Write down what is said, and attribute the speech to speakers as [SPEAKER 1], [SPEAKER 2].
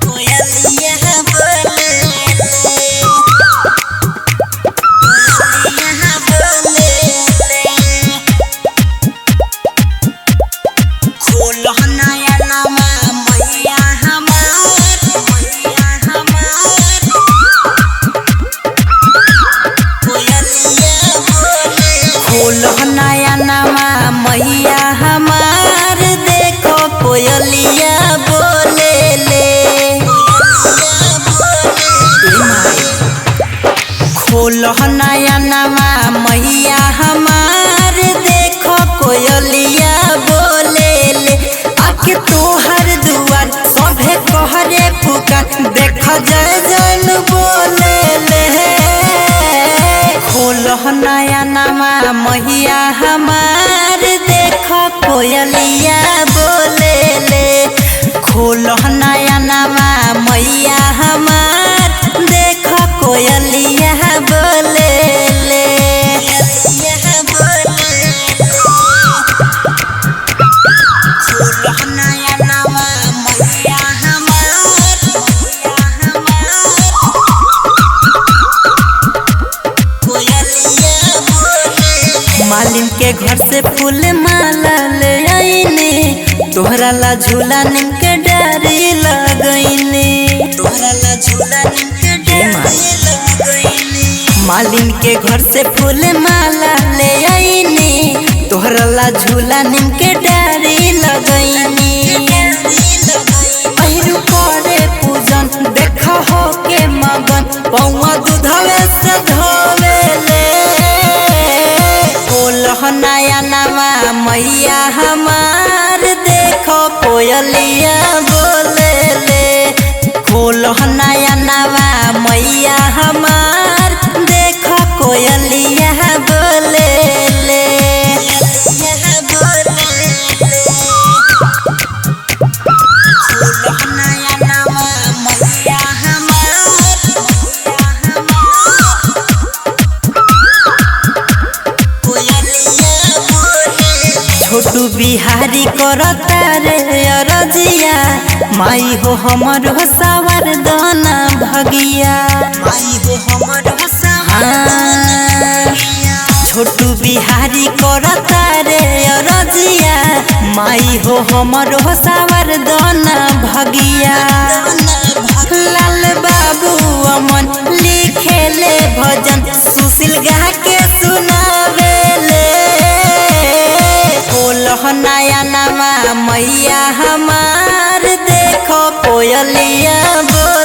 [SPEAKER 1] कोयलिया बोले नया नमा मैया हमार देखो कोयलिया बोले ले खोल नया नमा मैया हमार देखो कोयलिया बोले ले आके तोहर दुआर सभे कहरे पुकार देख जय जन बोले ले खोल नया नमा मैया हमार देखो कोयलिया बोले ले खोल नया नमा मैया हमार देखो कोयलिया बोले ले खोल नया नमा मैया हमार मालिन के घर से फूल माला ले आईने तोहरा ला झूला नीम के डारी लगईने तोहरा ला झूला नीम के डारी लगईने मालिन के घर से फूल माला ले आईने तोहरा ला झूला नीम के डारी लगईने पहिरु करे पूजन देख हो के मगन पौवा दूधवे से धोवे ले नया नमा मैया हमार देखो कोयलिया बोले ले खोल नया नमा मैया हमार देखो कोयलिया बोले ले खोल नया नमा मैया छोटू बिहारी करता रे अरजिया माई हो हमर हो सवार दाना भगिया माई हो हमर हो सवार छोटू बिहारी करता रे अरजिया माई हो हमर हो सवार दाना भगिया लाल बाबू अमन लिखे ले भजन सुशील गा के सुनावे ले नया नमा मैया हमार देखो कोयलिया बोले